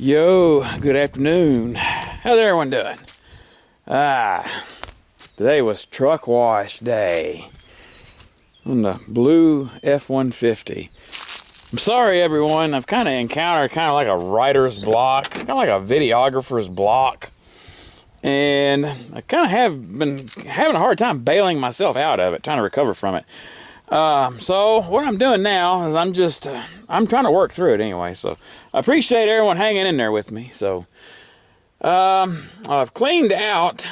Yo, good afternoon. How's everyone doing? Today was truck wash day on the blue F-150. I'm sorry everyone, I've kind of encountered kind of like a writer's block, kind of like a videographer's block. And I kind of have been having a hard time bailing myself out of it, trying to recover from it. So what I'm doing now is I'm trying to work through it anyway. So I appreciate everyone hanging in there with me. So, I've cleaned out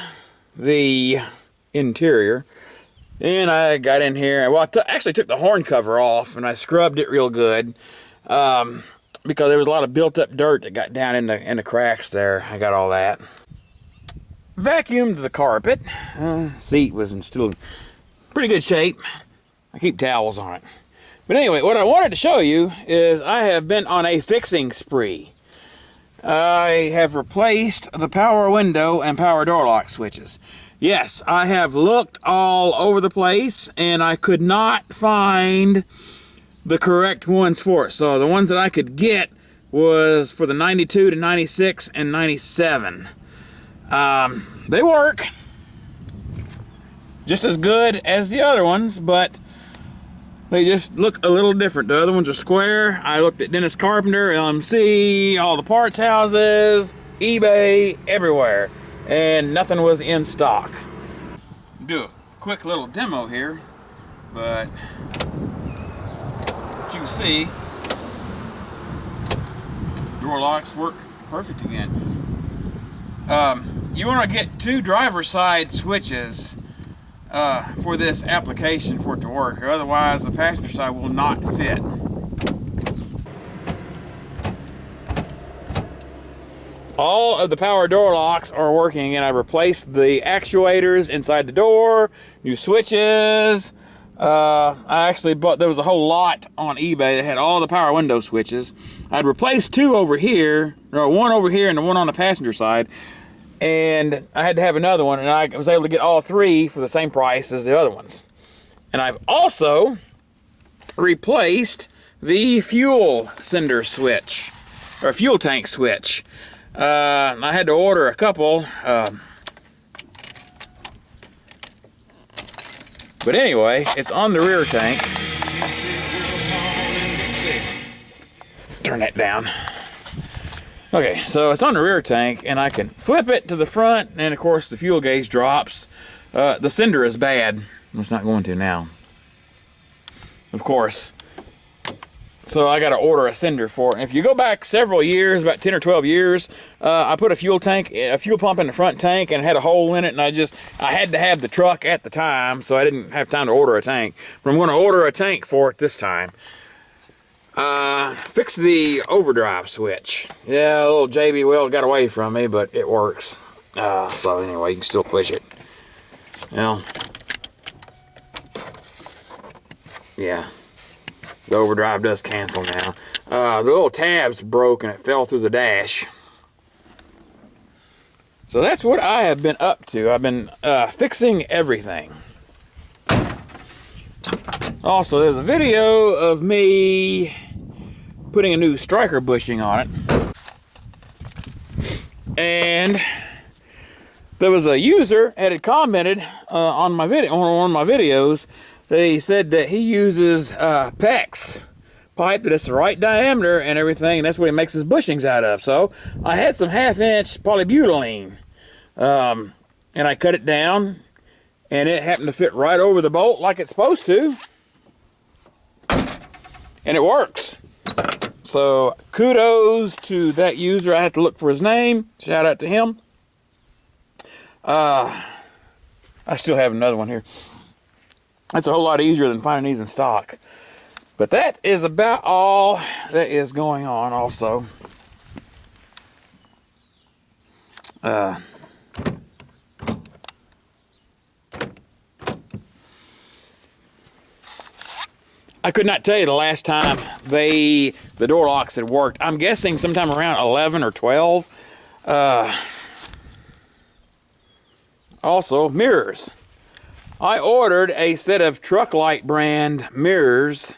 the interior and I got in here. Well, I actually took the horn cover off and I scrubbed it real good. Because there was a lot of built up dirt that got down in the cracks there. I got all that. Vacuumed the carpet. Seat was in still pretty good shape. I keep towels on it. But anyway, what I wanted to show you is I have been on a fixing spree. I have replaced the power window and power door lock switches. Yes, I have looked all over the place and I could not find the correct ones for it. So the ones that I could get was for the 92 to 96 and 97. They work just as good as the other ones, but they just look a little different. The other ones are square. I looked at Dennis Carpenter, LMC, all the parts houses, eBay, everywhere, and nothing was in stock. Do a quick little demo here, but you can see door locks work perfect again. You want to get two driver's side switches for this application for it to work, or otherwise the passenger side will not fit. All of the power door locks are working, and I replaced the actuators inside the door, new switches. I actually bought, there was a whole lot on eBay that had all the power window switches. I'd replaced two over here, or one over here and the one on the passenger side. And I had to have another one, and I was able to get all three for the same price as the other ones. And I've also replaced the fuel sender switch, or fuel tank switch. I had to order a couple. But anyway, it's on the rear tank. Turn that down. Okay, so it's on the rear tank, and I can flip it to the front, and of course the fuel gauge drops. The sender is bad. It's not going to now, of course. So I got to order a sender for it. And if you go back several years, about 10 or 12 years, I put a fuel pump in the front tank, and it had a hole in it, and I had to have the truck at the time, so I didn't have time to order a tank. But I'm going to order a tank for it this time. Fix the overdrive switch. Yeah, a little JB weld got away from me, but it works. So anyway, you can still push it. Well, yeah, the overdrive does cancel now. The little tab's broke and it fell through the dash. So that's what I have been up to. I've been fixing everything. Also, there's a video of me putting a new striker bushing on it. And there was a user that had commented on my video, on one of my videos, that he said that he uses PEX pipe that it's the right diameter and everything, and that's what he makes his bushings out of. So I had some 1/2-inch polybutylene, and I cut it down, and it happened to fit right over the bolt like it's supposed to. And it works. So kudos to that user. I have to look for his name. Shout out to him. I still have another one here. That's a whole lot easier than finding these in stock. But that is about all that is going on also. I could not tell you the last time the door locks had worked. I'm guessing sometime around 11 or 12. Also, mirrors. I ordered a set of Truck Light brand mirrors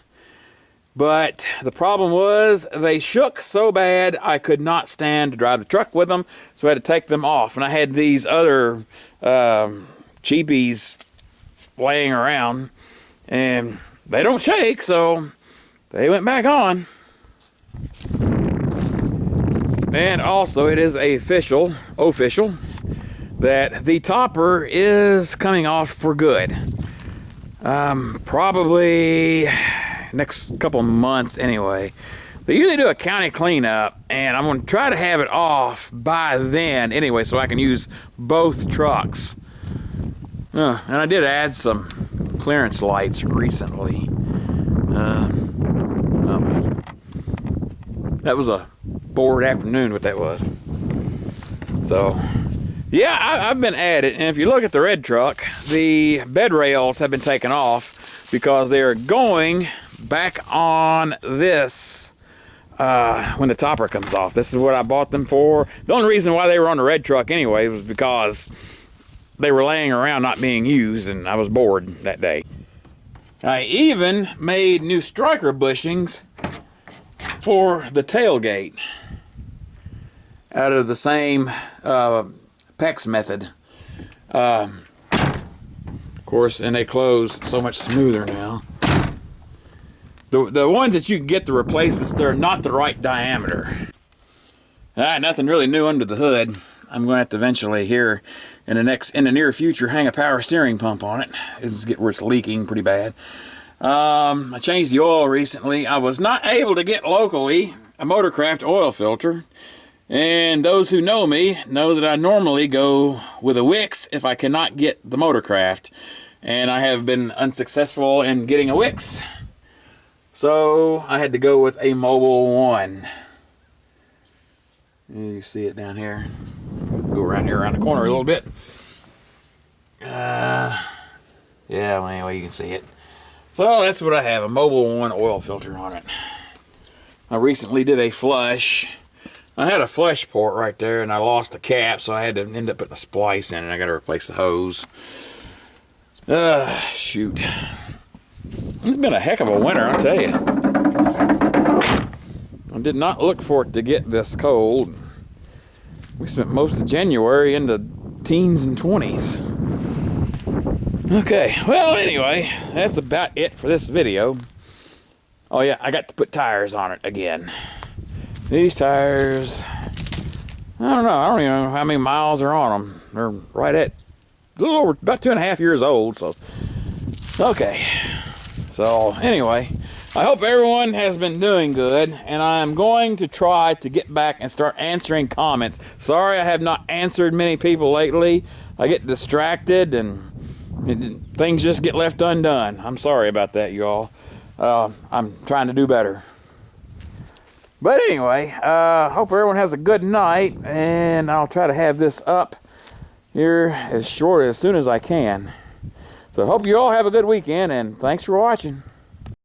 But the problem was they shook so bad I could not stand to drive the truck with them, so I had to take them off. And I had these other cheapies laying around, and they don't shake, so they went back on. And also, it is official that the topper is coming off for good. Probably next couple months anyway. They usually do a county cleanup, and I'm going to try to have it off by then anyway, so I can use both trucks. And I did add some clearance lights recently. That was a bored afternoon, what that was. So, yeah, I've been at it, and if you look at the red truck, the bed rails have been taken off because they are going back on this when the topper comes off. This is what I bought them for. The only reason why they were on the red truck anyway was because they were laying around not being used, and I was bored that day. I even made new striker bushings for the tailgate out of the same PEX method. Of course, and they close so much smoother now. The ones that you can get, the replacements, they're not the right diameter. Nothing really new under the hood. I'm going to have to eventually here in the near future hang a power steering pump on it. It's get where it's leaking pretty bad. I changed the oil recently. I was not able to get locally a Motorcraft oil filter. And those who know me know that I normally go with a Wix if I cannot get the Motorcraft. And I have been unsuccessful in getting a Wix. So I had to go with a Mobile One. You see it down here. Go around here, around the corner a little bit. Yeah, well, anyway, you can see it. So that's what I have, a Mobile One oil filter on it. I recently did a flush. I had a flush port right there, and I lost the cap, so I had to end up putting a splice in it. I got to replace the hose. Shoot. It's been a heck of a winter, I'll tell you. I did not look for it to get this cold. We spent most of January in the teens and 20s. Okay, well, anyway, that's about it for this video. Oh, yeah, I got to put tires on it again. These tires, I don't even know how many miles are on them. They're right at a little over, about 2.5 years old, so. Okay, so anyway, I hope everyone has been doing good, and I'm going to try to get back and start answering comments. Sorry I have not answered many people lately. I get distracted, and things just get left undone. I'm sorry about that, y'all. I'm trying to do better. But anyway, hope everyone has a good night, and I'll try to have this up here as soon as I can. So I hope you all have a good weekend, and thanks for watching.